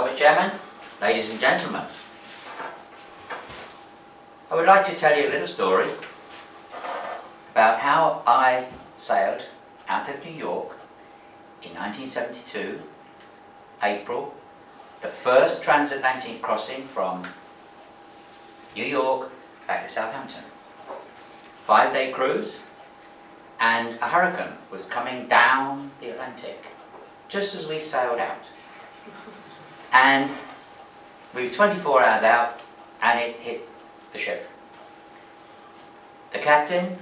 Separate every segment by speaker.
Speaker 1: Topic Chairman, ladies and gentlemen. I would like to tell you a little story about how I sailed out of New York in 1972, April, the first transatlantic crossing from New York back to Southampton. 5-day cruise, and a hurricane was coming down the Atlantic just as we sailed out. And we were 24 hours out and it hit the ship. The captain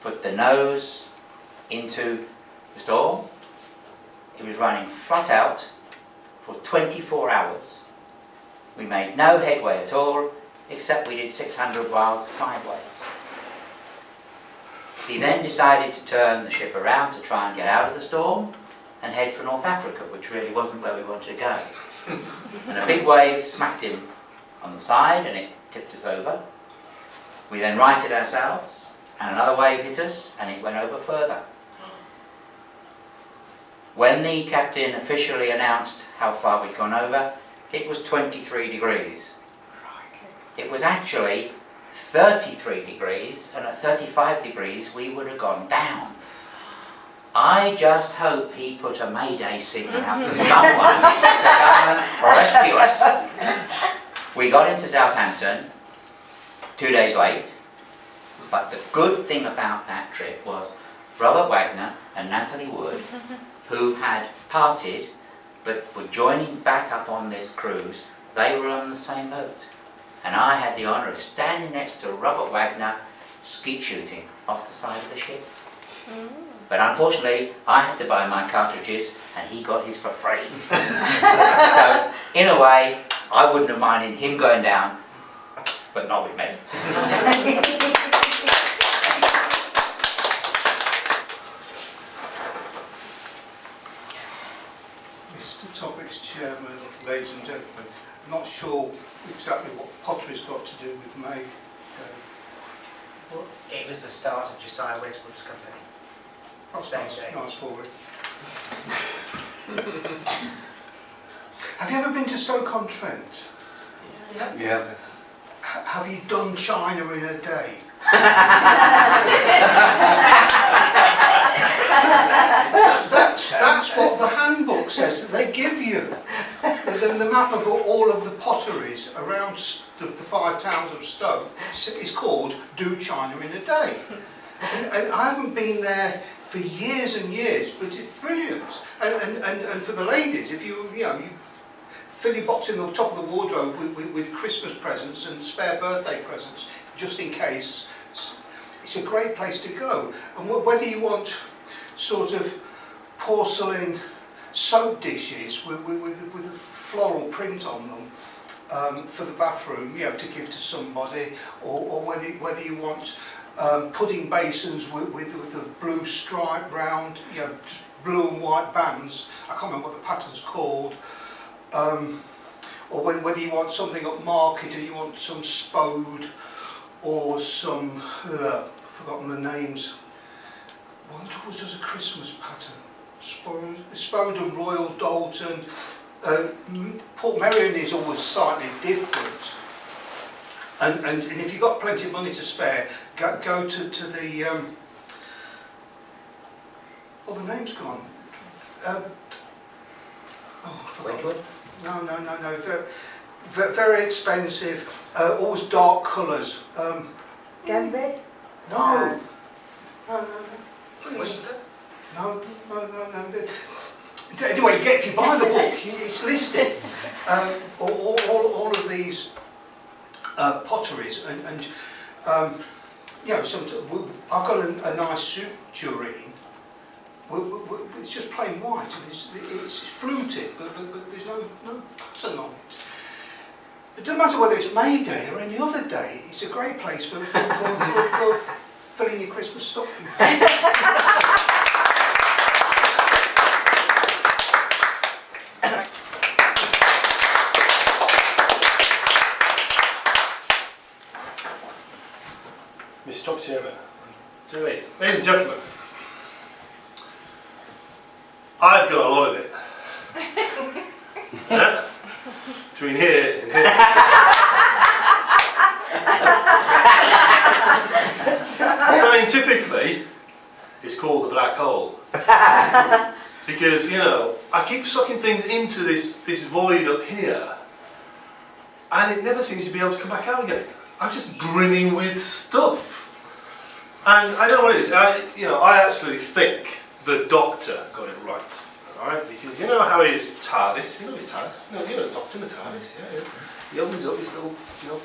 Speaker 1: put the nose into the storm. It was running flat out for 24 hours. We made no headway at all, except we did 600 miles sideways. He then decided to turn the ship around to try and get out of the storm and head for North Africa, which really wasn't where we wanted to go. And a big wave smacked him on the side and it tipped us over. We then righted ourselves and another wave hit us and it went over further. When the captain officially announced how far we'd gone over, it was 23 degrees. It was actually 33 degrees, and at 35 degrees we would have gone down. I just hope he put a mayday signal out to someone to come and rescue us. We got into Southampton 2 days late, but the good thing about that trip was Robert Wagner and Natalie Wood, who had parted but were joining back up on this cruise, they were on the same boat. And I had the honour of standing next to Robert Wagner skeet shooting off the side of the ship. But unfortunately, I had to buy my cartridges and he got his for free. So, in a way, I wouldn't have minded him going down, but not with me.
Speaker 2: Mr. Topic's Chairman, ladies and gentlemen, I'm not sure exactly what pottery's got to do with May Day.
Speaker 3: Well, it was the start of Josiah Wedgwood's company. Same day.
Speaker 2: Nice for it. Have you ever been to Stoke-on-Trent?
Speaker 4: Yeah.
Speaker 2: Have you done China in a day? That's what the handbook says that they give you. The map of all of the potteries around the 5 towns of Stoke is called Do China in a Day. And I haven't been there for years and years, but it's brilliant. And for the ladies, if you fill your box in the top of the wardrobe with Christmas presents and spare birthday presents, just in case, it's a great place to go. And whether you want sort of porcelain soap dishes with a floral print on them for the bathroom, to give to somebody, or whether you want pudding basins with a blue stripe round, just blue and white bands. I can't remember what the pattern's called. Or whether you want something up market and you want some spode or some, I've forgotten the names. One was just a Christmas pattern. Spode and Royal Dalton. Port Merion is always slightly different. And if you've got plenty of money to spare, go to the the name's gone. I forgot. No. Very expensive. Always dark colours.
Speaker 5: Denby?
Speaker 2: No.
Speaker 3: Worcester?
Speaker 2: No. Anyway, if you buy the book, it's listed. All of these potteries and I've got a nice soup tureen. It's just plain white and it's fluted, but there's no pattern on it. It doesn't matter whether it's May Day or any other day. It's a great place for filling your Christmas stocking.
Speaker 4: Mr. Top Chairman.
Speaker 6: Ladies and gentlemen, I've got a lot of it. Yeah? between here and here. Scientifically, it's called the black hole. Because, you know, I keep sucking things into this void up here, and it never seems to be able to come back out again. I'm just brimming with stuff. And I don't know what it is. I actually think the Doctor got it right. Alright? Because you know how his TARDIS, you know his TARDIS? You know the Doctor in the TARDIS, yeah. He opens up his little,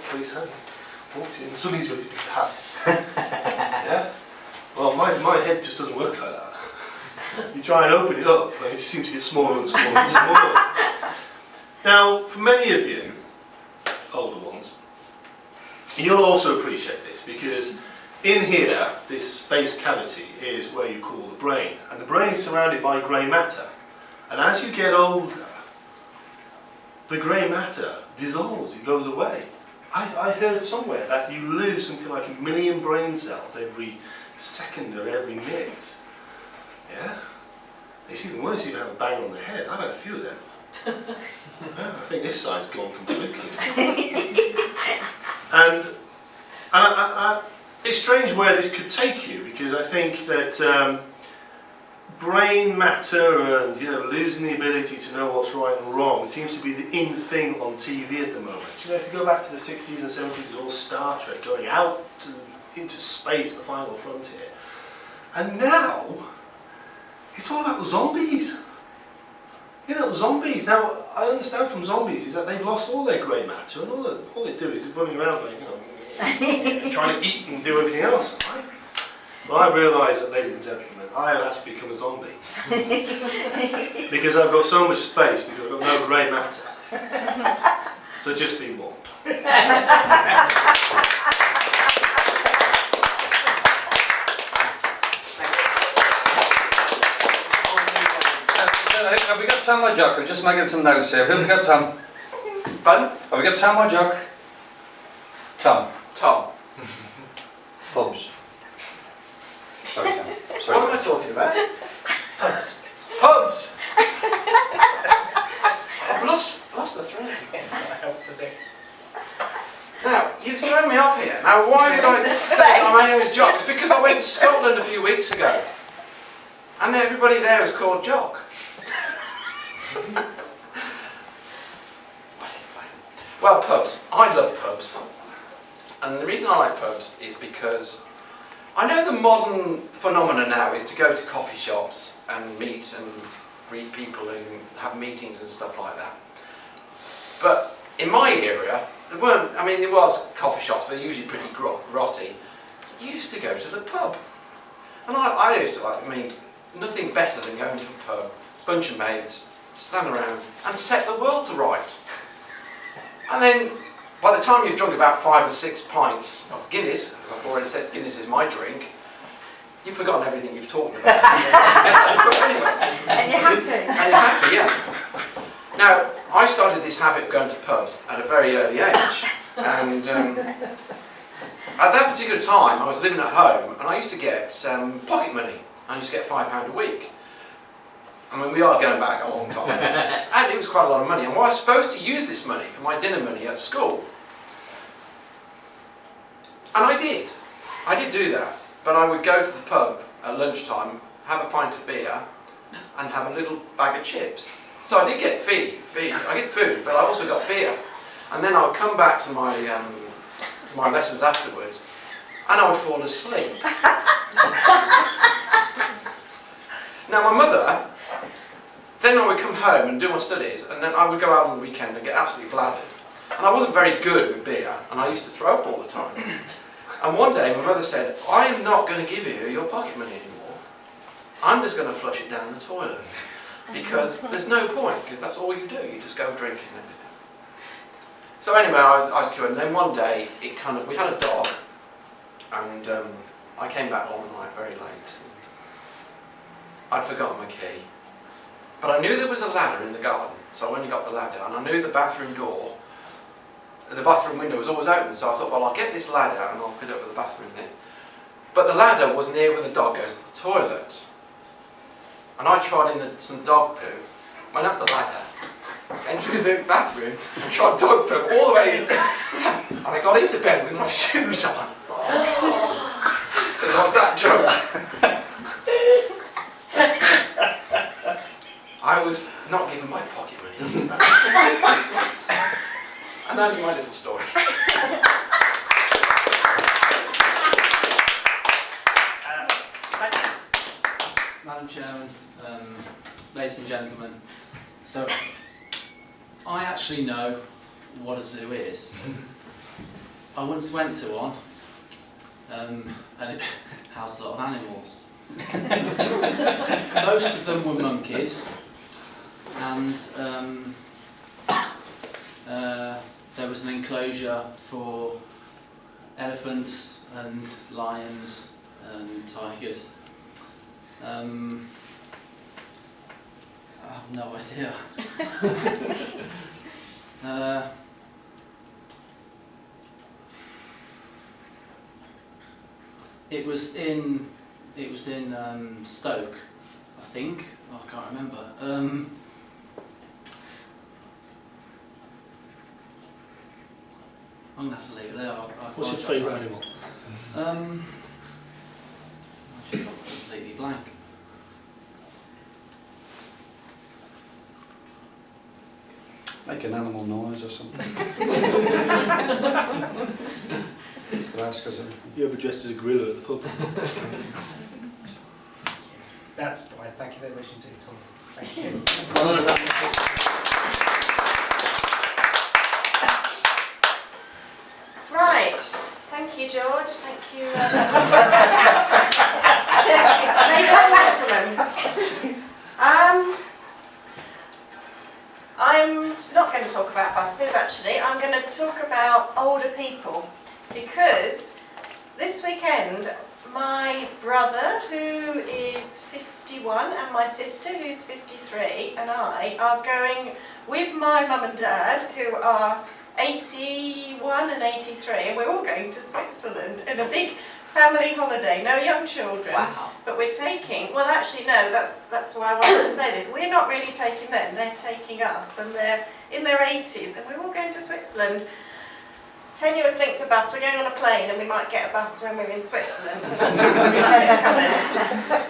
Speaker 6: police hand, walks in, and suddenly he's got his big pads. Yeah? Well, my head just doesn't work like that. You try and open it up, and it just seems to get smaller and smaller and smaller. Now, for many of you, older ones, you'll also appreciate this, because in here, this space cavity is where you call the brain, and the brain is surrounded by grey matter. And as you get older, the grey matter dissolves, it goes away. I heard somewhere that you lose something like 1 million brain cells every second or every minute. Yeah? It's even worse if you have a bang on the head. I've had a few of them. Yeah, I think this side's gone completely. And it's strange where this could take you, because I think that brain matter and losing the ability to know what's right and wrong seems to be the in thing on TV at the moment. If you go back to the 60s and 70s, it's all Star Trek going out into space, the final frontier. And now it's all about zombies. Zombies. Now I understand from zombies is that they've lost all their grey matter, and all they do is running around like trying to eat and do everything else, right? Well, I realise that, ladies and gentlemen, I have actually become a zombie. Because I've got so much space, because I've got no grey matter. So just be warned.
Speaker 4: Have we got Tom or Jock? I'm just making some notes here. Who have we got, Tom?
Speaker 3: Pardon?
Speaker 4: Have we got Tom or Jock? Tom.
Speaker 3: Tom.
Speaker 4: Pubs. Sorry, Tom.
Speaker 3: What
Speaker 4: Sorry.
Speaker 3: am I talking about? Pubs. Pubs! I've lost the thread again. Does it? Now, you've thrown me off here. Now, why would I say that my name is Jock? It's because I went to Scotland a few weeks ago. And everybody there is called Jock. Well, pubs. I love pubs. And the reason I like pubs is because I know the modern phenomenon now is to go to coffee shops and meet and greet people and have meetings and stuff like that. But in my era, there was coffee shops, but they're usually pretty grotty. You used to go to the pub. And I used to nothing better than going to a pub, bunch of mates, stand around and set the world to right. And then by the time you've drunk about 5 or 6 pints of Guinness, as I've already said, Guinness is my drink, you've forgotten everything you've talked about. But anyway.
Speaker 5: And you're happy.
Speaker 3: And you're happy, yeah. Now, I started this habit of going to pubs at a very early age. And at that particular time, I was living at home and I used to get pocket money. I used to get £5 a week. We are going back a long time. And it was quite a lot of money. And I was supposed to use this money for my dinner money at school. And I did. I did do that. But I would go to the pub at lunchtime, have a pint of beer, and have a little bag of chips. So I did get feed. I get food, but I also got beer. And then I would come back to my lessons afterwards, and I would fall asleep. Now my mother, then I would come home and do my studies, and then I would go out on the weekend and get absolutely bladdered. And I wasn't very good with beer, and I used to throw up all the time. And one day my mother said, I am not going to give you your pocket money anymore. I'm just going to flush it down the toilet. Because there's no point, because that's all you do, you just go drinking and everything. So anyway, I was good, and then one day, we had a dog, and I came back one night very late. I'd forgotten my key. But I knew there was a ladder in the garden, so I went and got the ladder, and I knew the bathroom window was always open, so I thought, well, I'll get this ladder and I'll put it up with the bathroom then. But the ladder was near where the dog goes to the toilet. And I tried in some dog poo, went up the ladder, entered the bathroom and tried dog poop all the way in. And I got into bed with my shoes on. Because I was that drunk. I was not given my pocket money. And that's my little story.
Speaker 7: Madam Chairman, ladies and gentlemen, so I actually know what a zoo is. I once went to one, and it housed a lot of animals. Most of them were monkeys, and there was an enclosure for elephants and lions and tigers. I have no idea. It was in Stoke, I think. Oh, I can't remember. I'm gonna have to leave it there.
Speaker 2: What's your favourite animal?
Speaker 7: I've just got completely blank.
Speaker 4: Make an animal noise or something. Ask us anything.
Speaker 2: You ever dressed as a gorilla at the pub?
Speaker 8: That's fine. Thank you very much indeed, Thomas. Thank you.
Speaker 9: Right. Thank you, George. Thank you. Ladies and gentlemen. I'm not going to talk about buses, actually. I'm going to talk about older people, because this weekend my brother, who is 51, and my sister, who's 53, and I are going with my mum and dad, who are 81 and 83, and we're all going to Switzerland in a big family holiday. No young children.
Speaker 1: Wow.
Speaker 9: But we're taking, well actually no, that's why I wanted to say this. We're not really taking them, they're taking us, and they're in their 80s, and we're all going to Switzerland. Tenuous link to bus, we're going on a plane, and we might get a bus when we're in Switzerland, so that's coming.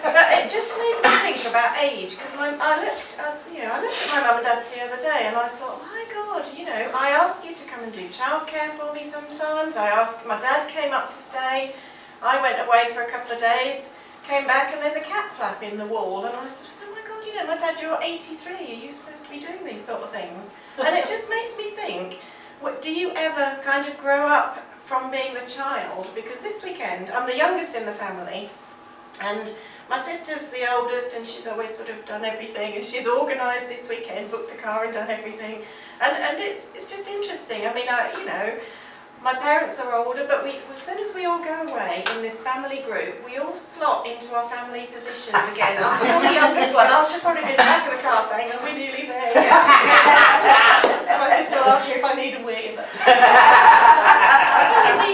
Speaker 9: But it just made me think about age, because I looked at my mum and dad the other day, and I thought, my God, I ask you to come and do childcare for me sometimes. My dad came up to stay. I went away for a couple of days, came back, and there's a cat flap in the wall, and I sort of said, oh my God, my dad, you're 83, are you supposed to be doing these sort of things? And it just makes me think, do you ever kind of grow up from being the child? Because this weekend, I'm the youngest in the family, and my sister's the oldest, and she's always sort of done everything, and she's organised this weekend, booked the car and done everything, and it's just interesting. I mean, my parents are older, but as soon as we all go away in this family group, we all slot into our family positions again. I'm still the youngest one. I should probably be in the back of the car saying, are we nearly there yet? My sister will ask me if I need a wee.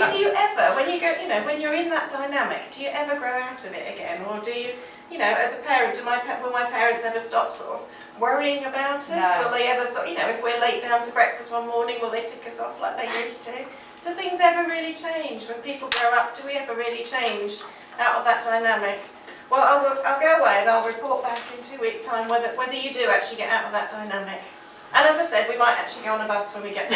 Speaker 9: Do you ever, when you go, when you're in that dynamic, do you ever grow out of it again? Or do you, as a parent, will my parents ever stop sort of worrying about us?
Speaker 5: No.
Speaker 9: Will they ever if we're late down to breakfast one morning, will they tick us off like they used to? Do things ever really change? When people grow up, do we ever really change out of that dynamic? Well, I'll go away and I'll report back in 2 weeks' time whether you do actually get out of that dynamic. And as I said, we might actually go on a bus when we get to